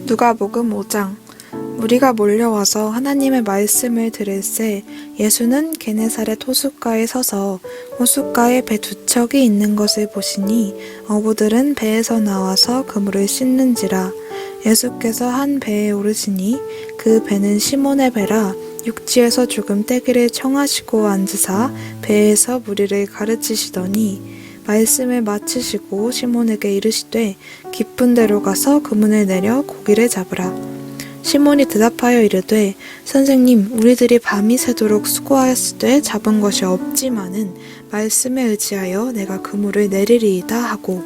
누가복음 5장. 무리가 몰려와서 하나님의 말씀을 들을새 예수는 게네사렛 호숫가에 서서 호숫가에 배 두 척이 있는 것을 보시니 어부들은 배에서 나와서 그물을 씻는지라. 예수께서 한 배에 오르시니 그 배는 시몬의 배라. 육지에서 조금 떼기를 청하시고 앉으사 배에서 무리를 가르치시더니 말씀을 마치시고 시몬에게 이르시되 깊은 데로 가서 그물을 내려 고기를 잡으라. 시몬이 대답하여 이르되 선생님, 우리들이 밤이 새도록 수고하였으되 잡은 것이 없지만은 말씀에 의지하여 내가 그물을 내리리이다 하고,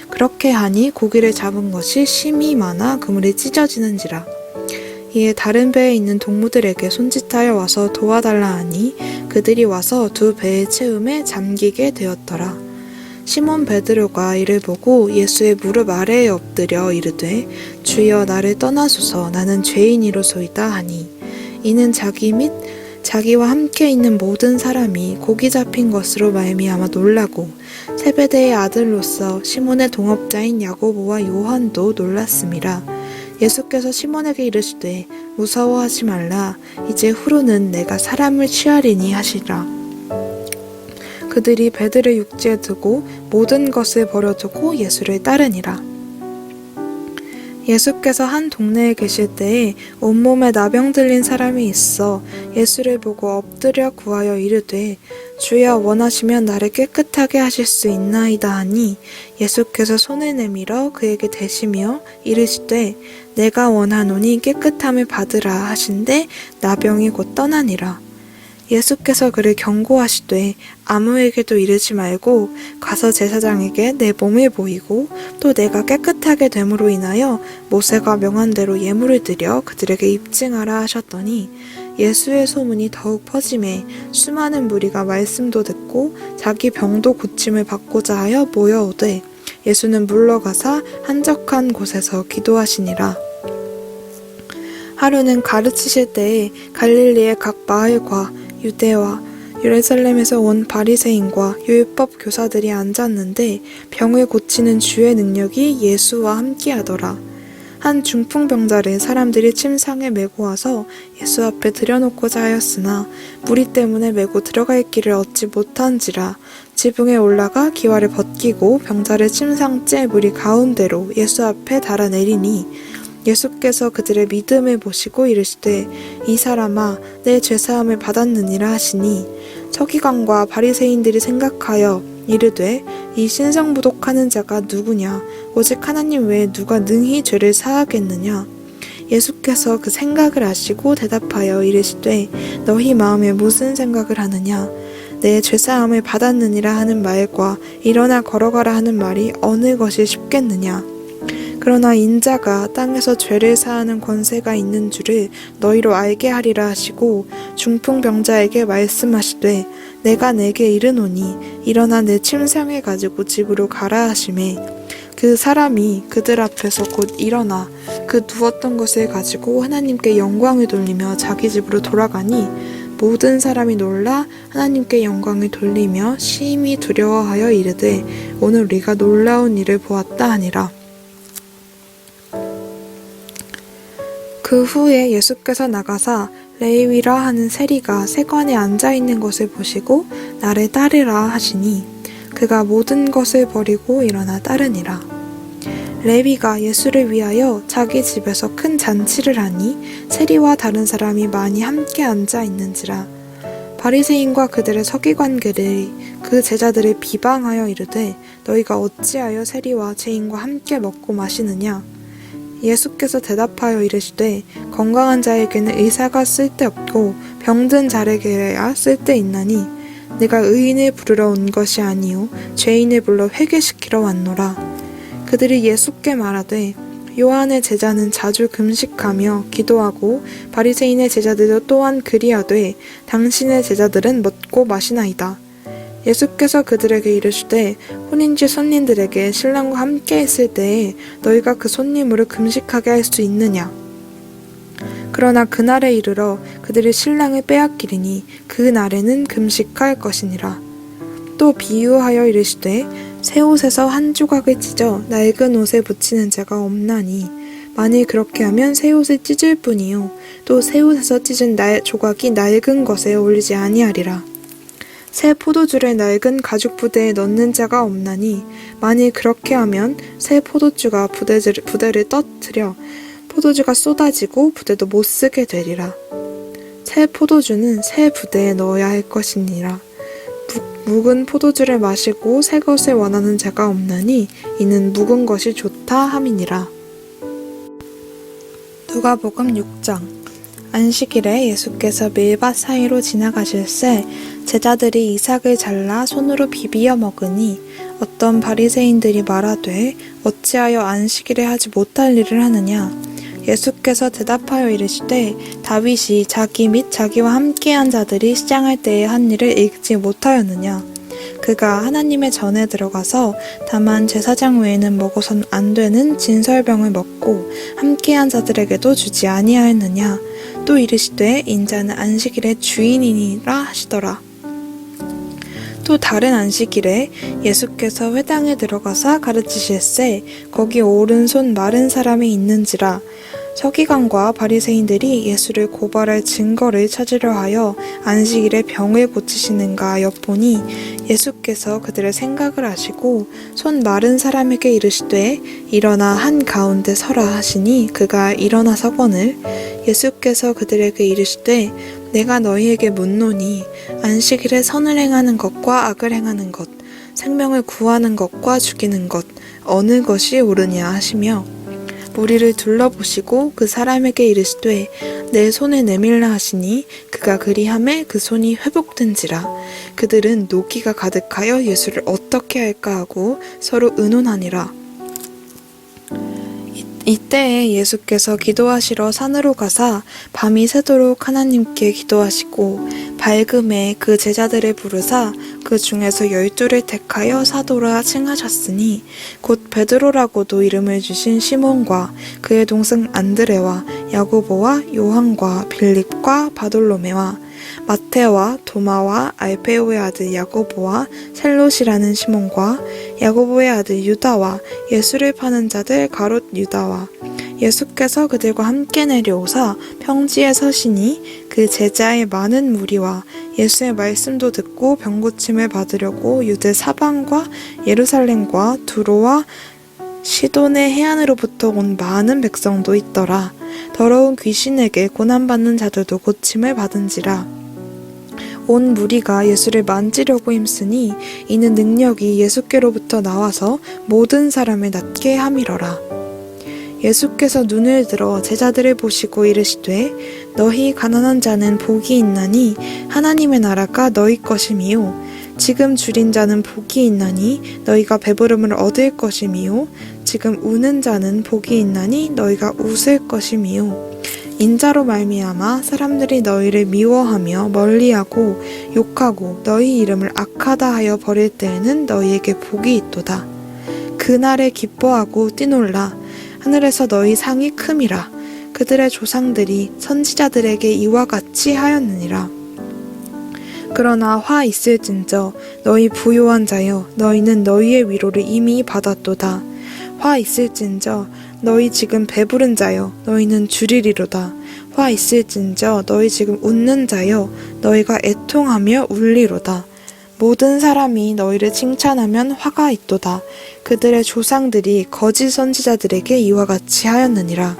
그렇게 하니 고기를 잡은 것이 심히 많아 그물이 찢어지는지라. 이에 다른 배에 있는 동무들에게 손짓하여 와서 도와달라 하니 그들이 와서 두 배의 채움에 잠기게 되었더라. 시몬 베드로가 이를 보고 예수의 무릎 아래에 엎드려 이르되 주여, 나를 떠나소서, 나는 죄인이로소이다 하니, 이는 자기 및 자기와 함께 있는 모든 사람이 고기 잡힌 것으로 말미암아 놀라고 세베대의 아들로서 시몬의 동업자인 야고보와 요한도 놀랐음이라. 예수께서 시몬에게 이르시되 무서워하지 말라, 이제 후로는 내가 사람을 취하리니 하시라. 그들이 배들을 육지에 두고 모든 것을 버려두고 예수를 따르니라. 예수께서 한 동네에 계실 때에 온몸에 나병 들린 사람이 있어 예수를 보고 엎드려 구하여 이르되 주여, 원하시면 나를 깨끗하게 하실 수 있나이다 하니, 예수께서 손을 내밀어 그에게 대시며 이르시되 내가 원하노니 깨끗함을 받으라 하신대 나병이 곧 떠나니라. 예수께서 그를 경고하시되 아무에게도 이르지 말고 가서 제사장에게 내 몸을 보이고 또 내가 깨끗하게 됨으로 인하여 모세가 명한 대로 예물을 드려 그들에게 입증하라 하셨더니, 예수의 소문이 더욱 퍼지매 수많은 무리가 말씀도 듣고 자기 병도 고침을 받고자 하여 모여오되 예수는 물러가사 한적한 곳에서 기도하시니라. 하루는 가르치실 때에 갈릴리의 각 마을과 유대와 예루살렘에서 온 바리새인과 율법 교사들이 앉았는데 병을 고치는 주의 능력이 예수와 함께하더라. 한 중풍병자를 사람들이 침상에 메고 와서 예수 앞에 들여놓고자 하였으나 무리 때문에 메고 들어갈 길을 얻지 못한지라. 지붕에 올라가 기와를 벗기고 병자를 침상째 무리 가운데로 예수 앞에 달아내리니, 예수께서 그들의 믿음을 보시고 이르시되 이 사람아, 내 죄사함을 받았느니라 하시니, 서기관과 바리새인들이 생각하여 이르되 이 신성부독하는 자가 누구냐? 오직 하나님 외에 누가 능히 죄를 사하겠느냐? 예수께서 그 생각을 아시고 대답하여 이르시되 너희 마음에 무슨 생각을 하느냐? 내 죄사함을 받았느니라 하는 말과 일어나 걸어가라 하는 말이 어느 것이 쉽겠느냐? 그러나 인자가 땅에서 죄를 사하는 권세가 있는 줄을 너희로 알게 하리라 하시고 중풍병자에게 말씀하시되 내가 내게 이르노니 일어나 내 침상을 가지고 집으로 가라 하시매, 그 사람이 그들 앞에서 곧 일어나 그 누웠던 것을 가지고 하나님께 영광을 돌리며 자기 집으로 돌아가니, 모든 사람이 놀라 하나님께 영광을 돌리며 심히 두려워하여 이르되 오늘 우리가 놀라운 일을 보았다 하니라. 그 후에 예수께서 나가사 레위라 하는 세리가 세관에 앉아있는 것을 보시고 나를 따르라 하시니 그가 모든 것을 버리고 일어나 따르니라. 레위가 예수를 위하여 자기 집에서 큰 잔치를 하니 세리와 다른 사람이 많이 함께 앉아있는지라. 바리새인과 그들의 서기관들이 그 제자들을 비방하여 이르되 너희가 어찌하여 세리와 죄인과 함께 먹고 마시느냐? 예수께서 대답하여 이르시되 건강한 자에게는 의사가 쓸데없고 병든 자에게야 쓸데있나니 내가 의인을 부르러 온 것이 아니요 죄인을 불러 회개시키러 왔노라. 그들이 예수께 말하되 요한의 제자는 자주 금식하며 기도하고 바리새인의 제자들도 또한 그리하되 당신의 제자들은 먹고 마시나이다. 예수께서 그들에게 이르시되 혼인주 손님들에게 신랑과 함께 있을 때에 너희가 그 손님으로 금식하게 할 수 있느냐? 그러나 그날에 이르러 그들이 신랑을 빼앗기리니 그 날에는 금식할 것이니라. 또 비유하여 이르시되 새 옷에서 한 조각을 찢어 낡은 옷에 붙이는 자가 없나니 만일 그렇게 하면 새 옷을 찢을 뿐이요 또 새 옷에서 찢은 조각이 낡은 것에 어울리지 아니하리라. 새 포도주를 낡은 가죽 부대에 넣는 자가 없나니 만일 그렇게 하면 새 포도주가 부대를 떠뜨려 포도주가 쏟아지고 부대도 못 쓰게 되리라. 새 포도주는 새 부대에 넣어야 할 것이니라. 묵은 포도주를 마시고 새 것을 원하는 자가 없나니 이는 묵은 것이 좋다 함이니라. 누가복음 6장. 안식일에 예수께서 밀밭 사이로 지나가실새 제자들이 이삭을 잘라 손으로 비비어 먹으니 어떤 바리새인들이 말하되 어찌하여 안식일에 하지 못할 일을 하느냐. 예수께서 대답하여 이르시되 다윗이 자기 및 자기와 함께한 자들이 시장할 때에 한 일을 읽지 못하였느냐. 그가 하나님의 전에 들어가서 다만 제사장 외에는 먹어선 안 되는 진설병을 먹고 함께한 자들에게도 주지 아니하였느냐. 또 이르시되 인자는 안식일의 주인이니라 하시더라. 또 다른 안식일에 예수께서 회당에 들어가사 가르치실새 거기 오른손 마른 사람이 있는지라. 서기관과 바리새인들이 예수를 고발할 증거를 찾으려 하여 안식일에 병을 고치시는가 엿보니 예수께서 그들의 생각을 아시고 손 마른 사람에게 이르시되 일어나 한 가운데 서라 하시니 그가 일어나 서거늘 예수께서 그들에게 이르시되 내가 너희에게 묻노니 안식일에 선을 행하는 것과 악을 행하는 것 생명을 구하는 것과 죽이는 것 어느 것이 옳으냐 하시며 무리를 둘러보시고 그 사람에게 이르시되 내 손에 내밀라 하시니 그가 그리하매 그 손이 회복된지라. 그들은 노기가 가득하여 예수를 어떻게 할까 하고 서로 의논하니라. 이때에 예수께서 기도하시러 산으로 가사 밤이 새도록 하나님께 기도하시고 밝음에 그 제자들을 부르사 그 중에서 12를 택하여 사도라 칭하셨으니 곧 베드로라고도 이름을 주신 시몬과 그의 동생 안드레와 야고보와 요한과 빌립과 바돌로메와 마테와 도마와 알페오의 아들 야고보와 셀롯이라는 시몬과 야고보의 아들 유다와 예수를 파는 자들 가롯 유다와 예수께서 그들과 함께 내려오사 평지에 서시니 그 제자의 많은 무리와 예수의 말씀도 듣고 병고침을 받으려고 유대 사방과 예루살렘과 두로와 시돈의 해안으로부터 온 많은 백성도 있더라. 더러운 귀신에게 고난받는 자들도 고침을 받은지라. 온 무리가 예수를 만지려고 힘쓰니 이는 능력이 예수께로부터 나와서 모든 사람을 낫게 함이러라. 예수께서 눈을 들어 제자들을 보시고 이르시되 너희 가난한 자는 복이 있나니 하나님의 나라가 너희 것임이요 지금 줄인 자는 복이 있나니 너희가 배부름을 얻을 것임이요 지금 우는 자는 복이 있나니 너희가 웃을 것임이요 인자로 말미암아 사람들이 너희를 미워하며 멀리하고 욕하고 너희 이름을 악하다 하여 버릴 때에는 너희에게 복이 있도다. 그날에 기뻐하고 뛰놀라. 하늘에서 너희 상이 큼이라. 그들의 조상들이 선지자들에게 이와 같이 하였느니라. 그러나 화 있을진저 너희 부요한 자여 너희는 너희의 위로를 이미 받았도다. 화 있을진저 너희 지금 배부른 자여 너희는 줄이리로다. 화 있을진저 너희 지금 웃는 자여 너희가 애통하며 울리로다. 모든 사람이 너희를 칭찬하면 화가 있도다. 그들의 조상들이 거짓 선지자들에게 이와 같이 하였느니라.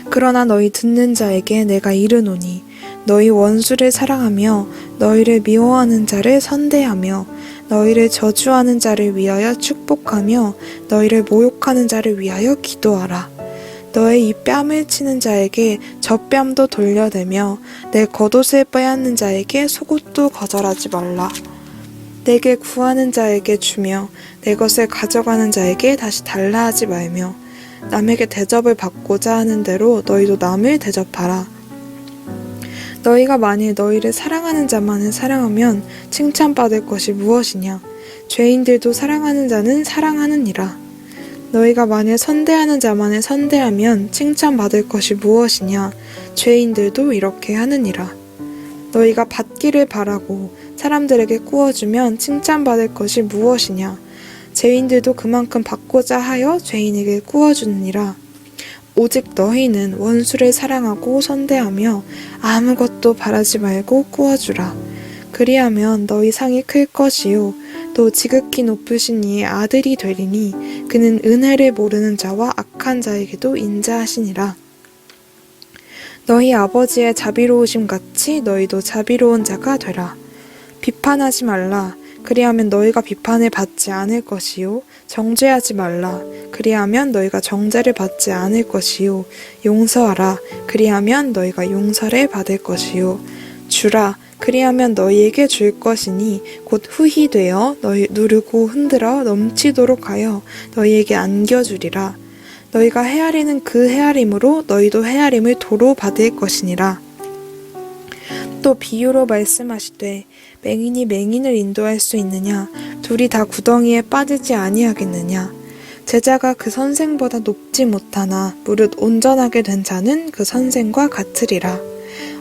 그러나 너희 듣는 자에게 내가 이르노니 너희 원수를 사랑하며 너희를 미워하는 자를 선대하며 너희를 저주하는 자를 위하여 축복하며 너희를 모욕하는 자를 위하여 기도하라. 너의 이 뺨을 치는 자에게 젖뺨도 돌려대며 내 겉옷을 빼앗는 자에게 속옷도 거절하지 말라. 내게 구하는 자에게 주며 내 것을 가져가는 자에게 다시 달라 하지 말며 남에게 대접을 받고자 하는 대로 너희도 남을 대접하라. 너희가 만일 너희를 사랑하는 자만을 사랑하면 칭찬받을 것이 무엇이냐? 죄인들도 사랑하는 자는 사랑하느니라. 너희가 만일 선대하는 자만을 선대하면 칭찬받을 것이 무엇이냐? 죄인들도 이렇게 하느니라. 너희가 받기를 바라고 사람들에게 구워주면 칭찬받을 것이 무엇이냐? 죄인들도 그만큼 받고자 하여 죄인에게 구워주느니라. 오직 너희는 원수를 사랑하고 선대하며 아무것도 바라지 말고 구워주라. 그리하면 너희 상이 클 것이요 또 지극히 높으신 이의 아들이 되리니 그는 은혜를 모르는 자와 악한 자에게도 인자하시니라. 너희 아버지의 자비로우심 같이 너희도 자비로운 자가 되라. 비판하지 말라. 그리하면 너희가 비판을 받지 않을 것이요 정죄하지 말라. 그리하면 너희가 정죄를 받지 않을 것이요 용서하라. 그리하면 너희가 용서를 받을 것이요 주라. 그리하면 너희에게 줄 것이니 곧 후히 되어 너희 누르고 흔들어 넘치도록 하여 너희에게 안겨주리라. 너희가 헤아리는 그 헤아림으로 너희도 헤아림을 도로 받을 것이니라. 또 비유로 말씀하시되 맹인이 맹인을 인도할 수 있느냐? 둘이 다 구덩이에 빠지지 아니하겠느냐? 제자가 그 선생보다 높지 못하나 무릇 온전하게 된 자는 그 선생과 같으리라.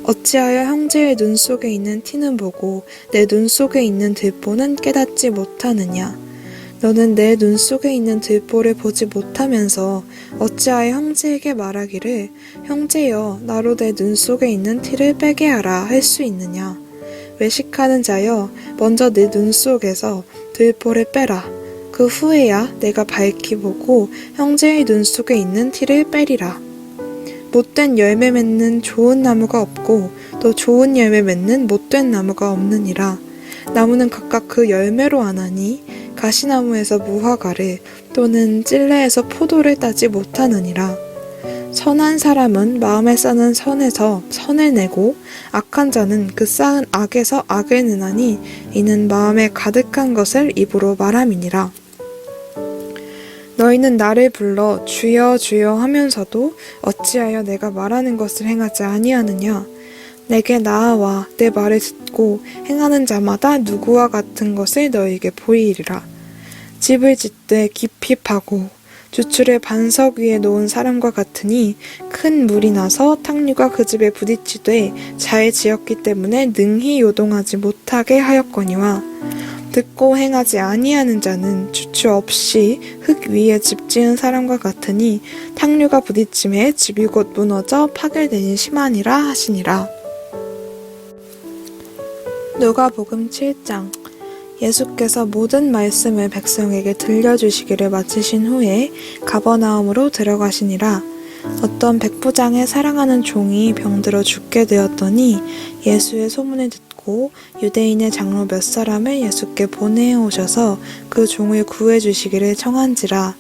어찌하여 형제의 눈 속에 있는 티는 보고 내 눈 속에 있는 들보는 깨닫지 못하느냐? 너는 내 눈 속에 있는 들보를 보지 못하면서 어찌하여 형제에게 말하기를 형제여 나로 내 눈 속에 있는 티를 빼게 하라 할 수 있느냐? 외식하는 자여 먼저 내 눈 속에서 들보를 빼라. 그 후에야 내가 밝히 보고 형제의 눈 속에 있는 티를 빼리라. 못된 열매 맺는 좋은 나무가 없고 또 좋은 열매 맺는 못된 나무가 없느니라. 나무는 각각 그 열매로 아나니 가시나무에서 무화과를 또는 찔레에서 포도를 따지 못하느니라. 선한 사람은 마음에 쌓는 선에서 선을 내고 악한 자는 그 쌓은 악에서 악을 내나니 이는 마음에 가득한 것을 입으로 말함이니라. 너희는 나를 불러 주여 주여 하면서도 어찌하여 내가 말하는 것을 행하지 아니하느냐? 내게 나아와 내 말을 듣고 행하는 자마다 누구와 같은 것을 너희에게 보이리라. 집을 짓되 깊이 파고 주추를 반석 위에 놓은 사람과 같으니 큰 물이 나서 탕류가 그 집에 부딪히되 잘 지었기 때문에 능히 요동하지 못하게 하였거니와 듣고 행하지 아니하는 자는 주추 없이 흙 위에 집 지은 사람과 같으니 탕류가 부딪힘에 집이 곧 무너져 파괴되니 심하니라 하시니라. 누가복음 7장. 예수께서 모든 말씀을 백성에게 들려주시기를 마치신 후에 가버나움으로 들어가시니라. 어떤 백부장의 사랑하는 종이 병들어 죽게 되었더니 예수의 소문을 듣고 유대인의 장로 몇 사람을 예수께 보내오셔서 그 종을 구해주시기를 청한지라.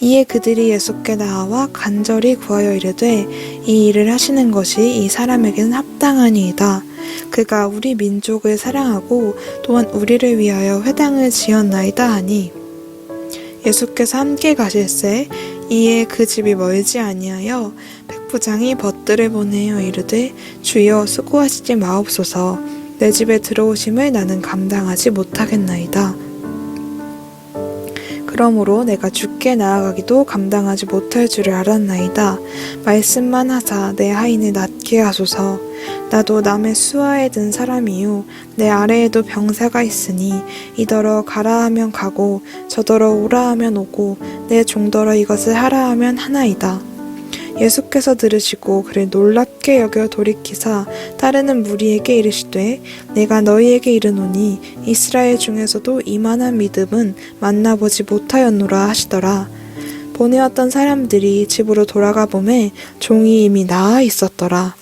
이에 그들이 예수께 나와 간절히 구하여 이르되 이 일을 하시는 것이 이 사람에게는 합당하니이다. 그가 우리 민족을 사랑하고 또한 우리를 위하여 회당을 지었나이다 하니 예수께서 함께 가실새 이에 그 집이 멀지 아니하여 백부장이 벗들을 보내어 이르되 주여 수고하시지 마옵소서 내 집에 들어오심을 나는 감당하지 못하겠나이다. 그러므로 내가 주께 나아가기도 감당하지 못할 줄을 알았나이다. 말씀만 하사 내 하인을 낫게 하소서. 나도 남의 수하에 든 사람이요 내 아래에도 병사가 있으니 이더러 가라 하면 가고 저더러 오라 하면 오고 내 종더러 이것을 하라 하면 하나이다. 예수께서 들으시고 그를 놀랍게 여겨 돌이키사 따르는 무리에게 이르시되 내가 너희에게 이르노니 이스라엘 중에서도 이만한 믿음은 만나보지 못하였노라 하시더라. 보내었던 사람들이 집으로 돌아가 보매 종이 이미 나아 있었더라.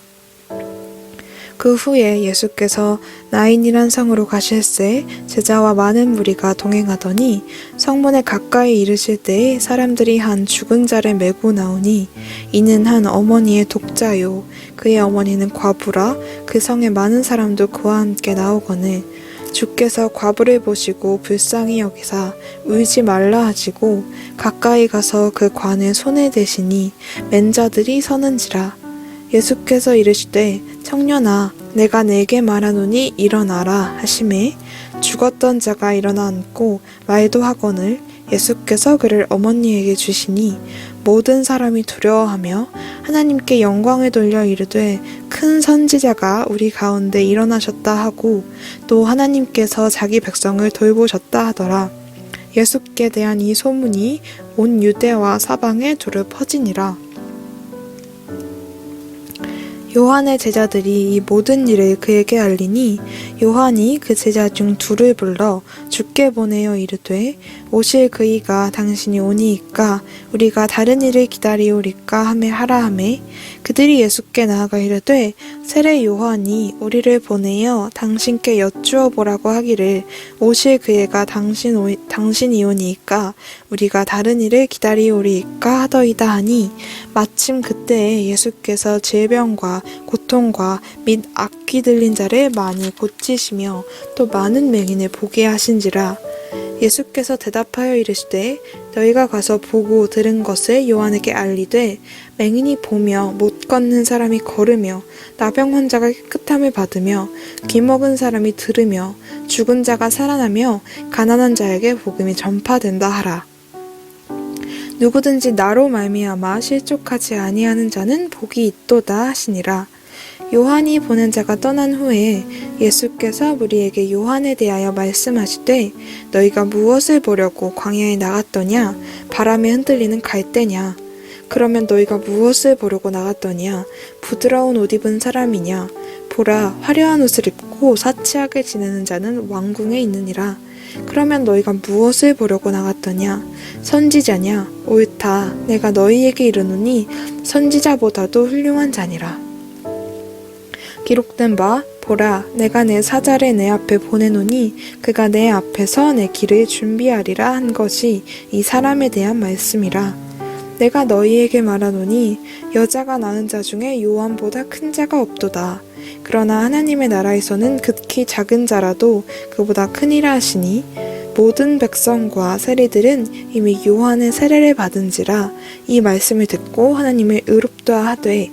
그 후에 예수께서 나인이란 성으로 가실새 제자와 많은 무리가 동행하더니 성문에 가까이 이르실 때에 사람들이 한 죽은 자를 메고 나오니 이는 한 어머니의 독자요 그의 어머니는 과부라. 그 성에 많은 사람도 그와 함께 나오거늘 주께서 과부를 보시고 불쌍히 여기사 울지 말라 하시고 가까이 가서 그 관을 손에 대시니 맨 자들이 서는지라. 예수께서 이르시되 청년아 내가 네게 말하노니 일어나라 하시매 죽었던 자가 일어나 앉고 말도 하거늘 예수께서 그를 어머니에게 주시니 모든 사람이 두려워하며 하나님께 영광을 돌려 이르되 큰 선지자가 우리 가운데 일어나셨다 하고 또 하나님께서 자기 백성을 돌보셨다 하더라. 예수께 대한 이 소문이 온 유대와 사방에 두루 퍼지니라. 요한의 제자들이 이 모든 일을 그에게 알리니 요한이 그 제자 중 둘을 불러 주께 보내어 이르되 오실 그이가 당신이 오니이까 우리가 다른 일을 기다리오리까 하매 하라 하매 그들이 예수께 나아가 이르되 세례 요한이 우리를 보내어 당신께 여쭈어 보라고 하기를 오실 그이가 당신이 오니이까 우리가 다른 일을 기다리오리까 하더이다 하니 마침 그때에 예수께서 질병과 고통과 및 악귀 들린 자를 많이 고치시며 또 많은 맹인을 보게 하신지라. 예수께서 대답하여 이르시되 너희가 가서 보고 들은 것을 요한에게 알리되 맹인이 보며 못 걷는 사람이 걸으며 나병 환자가 깨끗함을 받으며 귀먹은 사람이 들으며 죽은 자가 살아나며 가난한 자에게 복음이 전파된다 하라. 누구든지 나로 말미암아 실족하지 아니하는 자는 복이 있도다 하시니라. 요한이 보낸 자가 떠난 후에 예수께서 무리에게 요한에 대하여 말씀하시되 너희가 무엇을 보려고 광야에 나갔더냐? 바람에 흔들리는 갈대냐? 그러면 너희가 무엇을 보려고 나갔더냐? 부드러운 옷 입은 사람이냐? 보라, 화려한 옷을 입고 사치하게 지내는 자는 왕궁에 있느니라. 그러면 너희가 무엇을 보려고 나갔더냐? 선지자냐? 옳다. 내가 너희에게 이르노니 선지자보다도 훌륭한 자니라. 기록된 바 보라 내가 내 사자를 내 앞에 보내노니 그가 내 앞에서 내 길을 준비하리라 한 것이 이 사람에 대한 말씀이라. 내가 너희에게 말하노니 여자가 낳은 자 중에 요한보다 큰 자가 없도다. 그러나 하나님의 나라에서는 극히 작은 자라도 그보다 크니라 하시니 모든 백성과 세리들은 이미 요한의 세례를 받은지라. 이 말씀을 듣고 하나님을 의롭다하되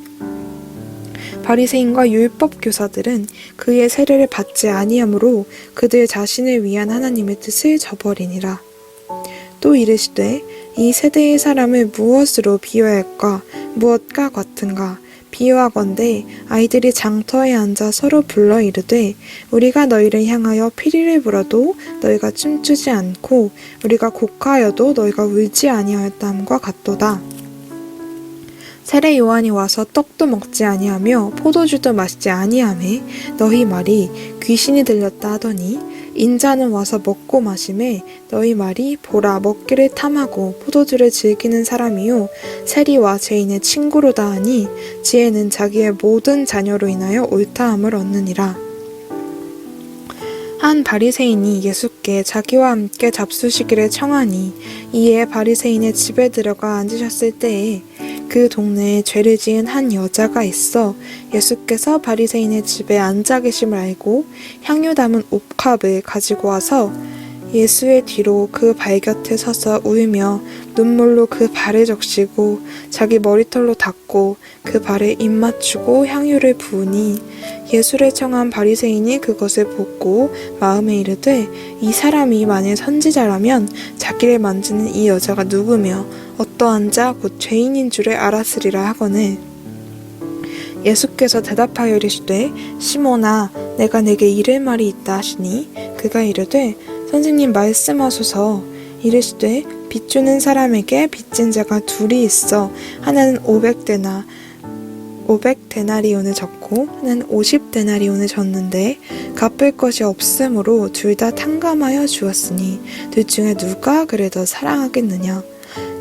바리새인과 율법 교사들은 그의 세례를 받지 아니하므로 그들 자신을 위한 하나님의 뜻을 저버리니라. 또 이르시되 이 세대의 사람을 무엇으로 비유할까? 무엇과 같은가? 비유하건대 아이들이 장터에 앉아 서로 불러 이르되 우리가 너희를 향하여 피리를 불어도 너희가 춤추지 않고 우리가 곡하여도 너희가 울지 아니하였다함과 같도다. 세례 요한이 와서 떡도 먹지 아니하며 포도주도 마시지 아니하매 너희 말이 귀신이 들렸다 하더니 인자는 와서 먹고 마시매 너희 말이 보라 먹기를 탐하고 포도주를 즐기는 사람이요 세리와 죄인의 친구로다 하니 지혜는 자기의 모든 자녀로 인하여 옳다함을 얻느니라. 한 바리새인이 예수께 자기와 함께 잡수시기를 청하니 이에 바리새인의 집에 들어가 앉으셨을 때에 그 동네에 죄를 지은 한 여자가 있어 예수께서 바리새인의 집에 앉아 계심을 알고 향유 담은 옥합을 가지고 와서 예수의 뒤로 그 발 곁에 서서 울며 눈물로 그 발을 적시고 자기 머리털로 닦고 그 발에 입 맞추고 향유를 부으니 예수를 청한 바리새인이 그것을 보고 마음에 이르되 이 사람이 만일 선지자라면 자기를 만지는 이 여자가 누구며 어떠한 자 곧 죄인인 줄을 알았으리라 하거늘 예수께서 대답하여 이르시되 시몬아 내가 내게 이를 말이 있다 하시니 그가 이르되 선생님 말씀하소서. 이르시되 빚 주는 사람에게 빚진 자가 둘이 있어 하나는 500데나리온을 졌고 하나는 50데나리온을 졌는데 갚을 것이 없으므로 둘 다 탕감하여 주었으니 둘 중에 누가 그를 더 사랑하겠느냐.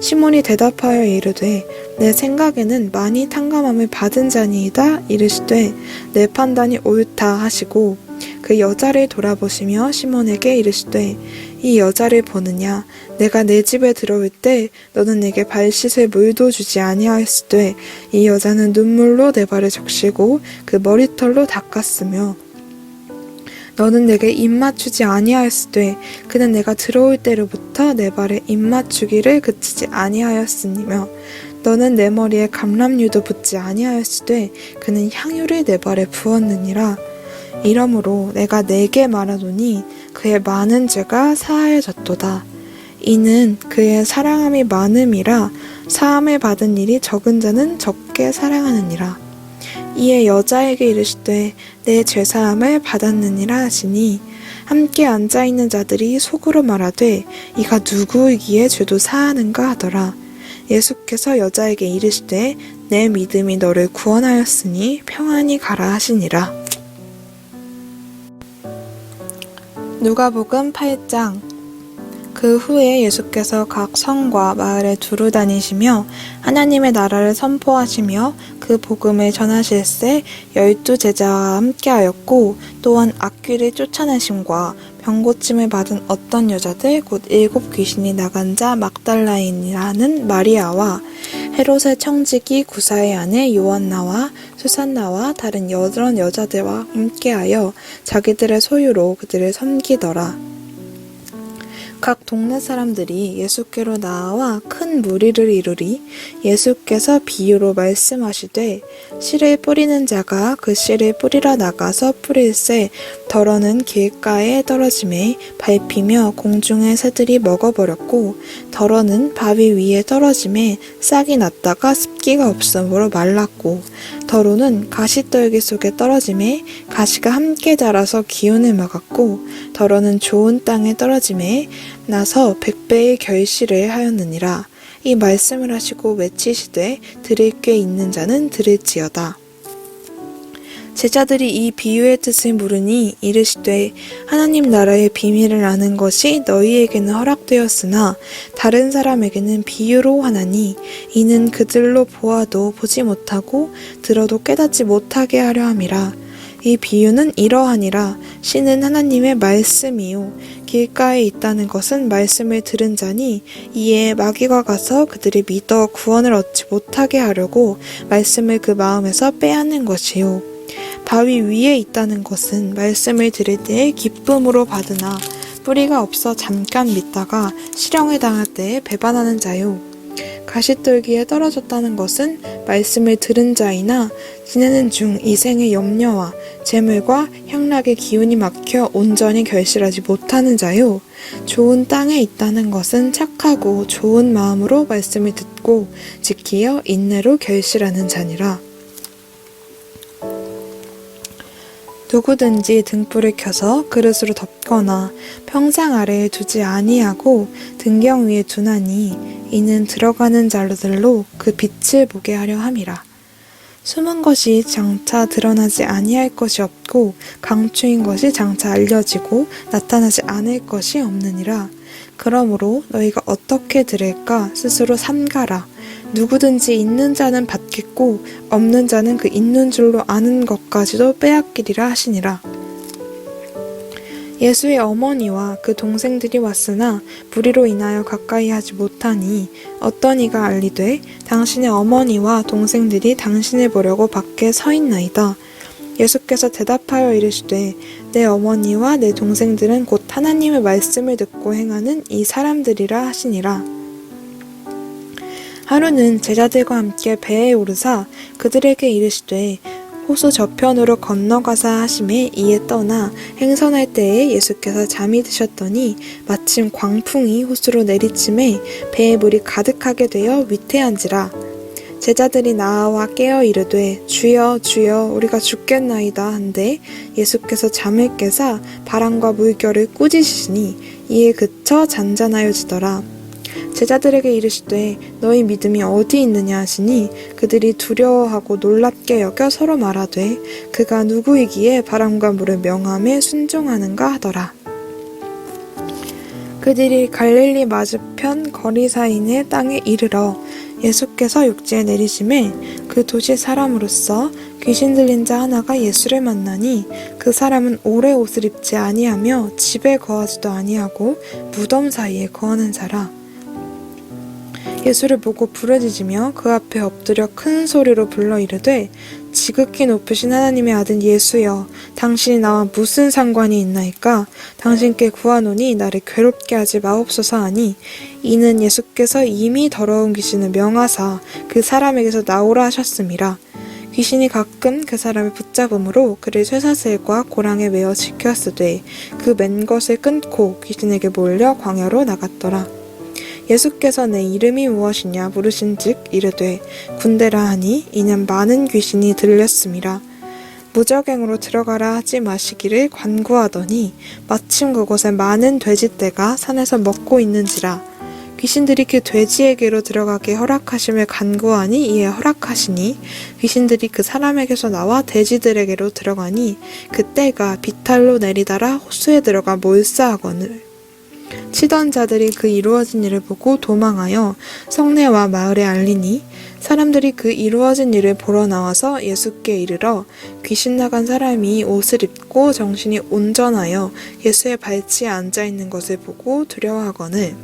시몬이 대답하여 이르되 내 생각에는 많이 탕감함을 받은 자니이다. 이르시되 내 판단이 옳다 하시고 그 여자를 돌아보시며 시몬에게 이르시되 이 여자를 보느냐. 내가 내 집에 들어올 때 너는 내게 발 씻을 물도 주지 아니하였으되 이 여자는 눈물로 내 발을 적시고 그 머리털로 닦았으며 너는 내게 입 맞추지 아니하였으되 그는 내가 들어올 때로부터 내 발에 입 맞추기를 그치지 아니하였으며 너는 내 머리에 감람유도 붓지 아니하였으되 그는 향유를 내 발에 부었느니라. 이러므로 내가 네게 말하노니 그의 많은 죄가 사하여졌도다. 이는 그의 사랑함이 많음이라 사함을 받은 일이 적은 자는 적게 사랑하느니라. 이에 여자에게 이르시되 내 죄사함을 받았느니라 하시니 함께 앉아있는 자들이 속으로 말하되 이가 누구이기에 죄도 사하는가 하더라. 예수께서 여자에게 이르시되 내 믿음이 너를 구원하였으니 평안히 가라 하시니라. 누가복음 8장. 그 후에 예수께서 각 성과 마을에 두루 다니시며 하나님의 나라를 선포하시며 그 복음을 전하실새 12 제자와 함께하였고, 또한 악귀를 쫓아내심과 병고침을 받은 어떤 여자들 곧 7 귀신이 나간 자 막달라인이라는 마리아와 헤롯의 청지기 구사의 아내 요한나와 수산나와 다른 여러 여자들과 함께하여 자기들의 소유로 그들을 섬기더라. 각 동네 사람들이 예수께로 나와 큰 무리를 이루리 예수께서 비유로 말씀하시되 씨를 뿌리는 자가 그 씨를 뿌리러 나가서 뿌릴새 덜어는 길가에 떨어짐에 밟히며 공중의 새들이 먹어버렸고, 덜어는 바위 위에 떨어짐에 싹이 났다가 습기가 없으므로 말랐고, 덜어는 가시떨기 속에 떨어짐에 가시가 함께 자라서 기운을 막았고, 덜어는 좋은 땅에 떨어짐에 나서 100배의 결실을 하였느니라. 이 말씀을 하시고 외치시되 들을 꽤 있는 자는 들을지어다. 제자들이 이 비유의 뜻을 물으니 이르시되 하나님 나라의 비밀을 아는 것이 너희에게는 허락되었으나 다른 사람에게는 비유로 하나니 이는 그들로 보아도 보지 못하고 들어도 깨닫지 못하게 하려 함이라. 이 비유는 이러하니라. 씨는 하나님의 말씀이요 길가에 있다는 것은 말씀을 들은 자니 이에 마귀가 가서 그들이 믿어 구원을 얻지 못하게 하려고 말씀을 그 마음에서 빼앗는 것이요 바위 위에 있다는 것은 말씀을 들을 때에 기쁨으로 받으나 뿌리가 없어 잠깐 믿다가 실형을 당할 때에 배반하는 자요. 가시떨기에 떨어졌다는 것은 말씀을 들은 자이나 지내는 중 이생의 염려와 재물과 향락의 기운이 막혀 온전히 결실하지 못하는 자요. 좋은 땅에 있다는 것은 착하고 좋은 마음으로 말씀을 듣고 지키어 인내로 결실하는 자니라. 누구든지 등불을 켜서 그릇으로 덮거나 평상 아래에 두지 아니하고 등경 위에 두나니 이는 들어가는 자들로 그 빛을 보게 하려 함이라. 숨은 것이 장차 드러나지 아니할 것이 없고 강추인 것이 장차 알려지고 나타나지 않을 것이 없느니라. 그러므로 너희가 어떻게 들을까 스스로 삼가라. 누구든지 있는 자는 받겠고 없는 자는 그 있는 줄로 아는 것까지도 빼앗기리라 하시니라. 예수의 어머니와 그 동생들이 왔으나 무리로 인하여 가까이 하지 못하니 어떤 이가 알리되 당신의 어머니와 동생들이 당신을 보려고 밖에 서 있나이다. 예수께서 대답하여 이르시되 내 어머니와 내 동생들은 곧 하나님의 말씀을 듣고 행하는 이 사람들이라 하시니라. 하루는 제자들과 함께 배에 오르사 그들에게 이르시되 호수 저편으로 건너가사 하심에 이에 떠나 행선할 때에 예수께서 잠이 드셨더니 마침 광풍이 호수로 내리침에 배에 물이 가득하게 되어 위태한지라. 제자들이 나와 깨어 이르되 주여 주여 우리가 죽겠나이다 한데 예수께서 잠을 깨사 바람과 물결을 꾸짖으시니 이에 그쳐 잔잔하여지더라. 제자들에게 이르시되 너희 믿음이 어디 있느냐 하시니 그들이 두려워하고 놀랍게 여겨 서로 말하되 그가 누구이기에 바람과 물을 명함에 순종하는가 하더라. 그들이 갈릴리 맞은편 거리사인의 땅에 이르러 예수께서 육지에 내리심에 그 도시 사람으로서 귀신 들린 자 하나가 예수를 만나니 그 사람은 오래 옷을 입지 아니하며 집에 거하지도 아니하고 무덤 사이에 거하는 자라. 예수를 보고 부르짖으며 그 앞에 엎드려 큰 소리로 불러 이르되 지극히 높으신 하나님의 아들 예수여 당신이 나와 무슨 상관이 있나이까. 당신께 구하노니 나를 괴롭게 하지 마옵소서 하니 이는 예수께서 이미 더러운 귀신을 명하사 그 사람에게서 나오라 하셨음이라. 귀신이 가끔 그 사람을 붙잡음으로 그를 쇠사슬과 고랑에 매어 지켰으되 그 맨 것을 끊고 귀신에게 몰려 광야로 나갔더라. 예수께서 내 이름이 무엇이냐 물으신즉 이르되 군대라 하니 이는 많은 귀신이 들렸음이라. 무적행으로 들어가라 하지 마시기를 관구하더니 마침 그곳에 많은 돼지떼가 산에서 먹고 있는지라. 귀신들이 그 돼지에게로 들어가게 허락하심을 간구하니 이에 허락하시니 귀신들이 그 사람에게서 나와 돼지들에게로 들어가니 그 떼가 비탈로 내리달아 호수에 들어가 몰사하거늘. 치던 자들이 그 이루어진 일을 보고 도망하여 성내와 마을에 알리니 사람들이 그 이루어진 일을 보러 나와서 예수께 이르러 귀신 나간 사람이 옷을 입고 정신이 온전하여 예수의 발치에 앉아 있는 것을 보고 두려워하거늘.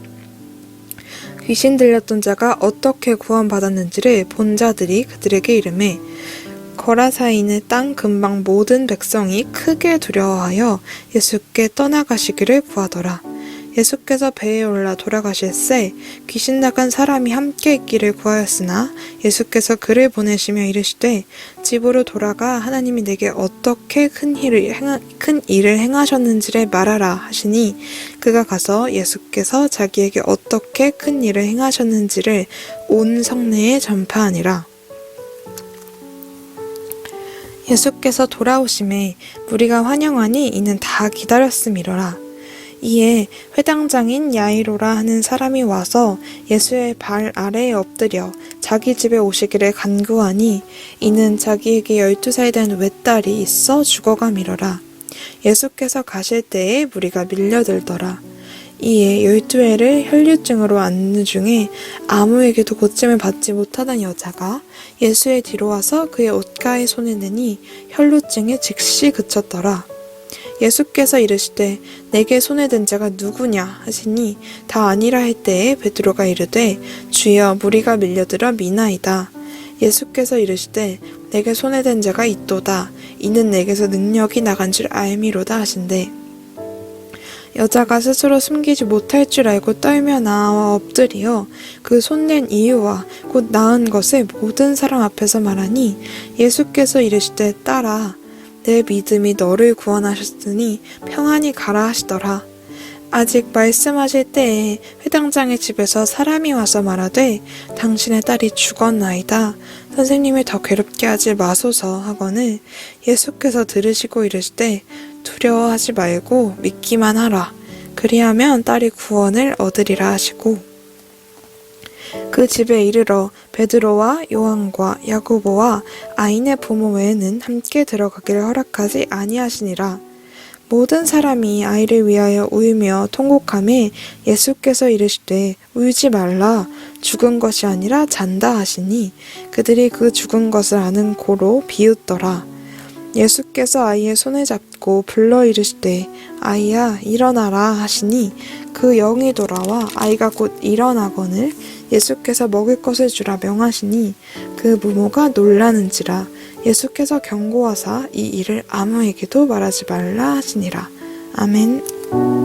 귀신 들렸던 자가 어떻게 구원받았는지를 본 자들이 그들에게 이르매 거라사인의 땅 근방 모든 백성이 크게 두려워하여 예수께 떠나가시기를 구하더라. 예수께서 배에 올라 돌아가실새 귀신 나간 사람이 함께 있기를 구하였으나 예수께서 그를 보내시며 이르시되 집으로 돌아가 하나님이 내게 어떻게 큰 일을 행하셨는지를 말하라 하시니 그가 가서 예수께서 자기에게 어떻게 큰 일을 행하셨는지를 온 성내에 전파하니라. 예수께서 돌아오심에 무리가 환영하니 이는 다 기다렸음이로라. 이에 회당장인 야이로라 하는 사람이 와서 예수의 발 아래에 엎드려 자기 집에 오시기를 간구하니 이는 자기에게 12살 된 외딸이 있어 죽어가미러라. 예수께서 가실 때에 무리가 밀려들더라. 이에 12회를 혈류증으로 앓는 중에 아무에게도 고침을 받지 못하던 여자가 예수의 뒤로 와서 그의 옷가에 손을 내니 혈루증이 즉시 그쳤더라. 예수께서 이르시되 내게 손에 든 자가 누구냐 하시니 다 아니라 할 때에 베드로가 이르되 주여 무리가 밀려들어 미나이다. 예수께서 이르시되 내게 손에 든 자가 있도다. 이는 내게서 능력이 나간 줄 알미로다 하신대. 여자가 스스로 숨기지 못할 줄 알고 떨며 나와 엎드리어 그 손낸 이유와 곧 나은 것을 모든 사람 앞에서 말하니 예수께서 이르시되 딸아 내 믿음이 너를 구원하셨으니 평안히 가라 하시더라. 아직 말씀하실 때에 회당장의 집에서 사람이 와서 말하되 당신의 딸이 죽었나이다. 선생님을 더 괴롭게 하지 마소서 하거늘 예수께서 들으시고 이르시되 두려워하지 말고 믿기만 하라. 그리하면 딸이 구원을 얻으리라 하시고 그 집에 이르러 베드로와 요한과 야고보와 아인의 부모 외에는 함께 들어가기를 허락하지 아니하시니라. 모든 사람이 아이를 위하여 울며 통곡하매 예수께서 이르시되 울지 말라 죽은 것이 아니라 잔다 하시니 그들이 그 죽은 것을 아는 고로 비웃더라. 예수께서 아이의 손을 잡고 불러 이르시되 아이야 일어나라 하시니 그 영이 돌아와 아이가 곧 일어나거늘 예수께서 먹을 것을 주라 명하시니 그 부모가 놀라는지라. 예수께서 경고하사 이 일을 아무에게도 말하지 말라 하시니라. 아멘.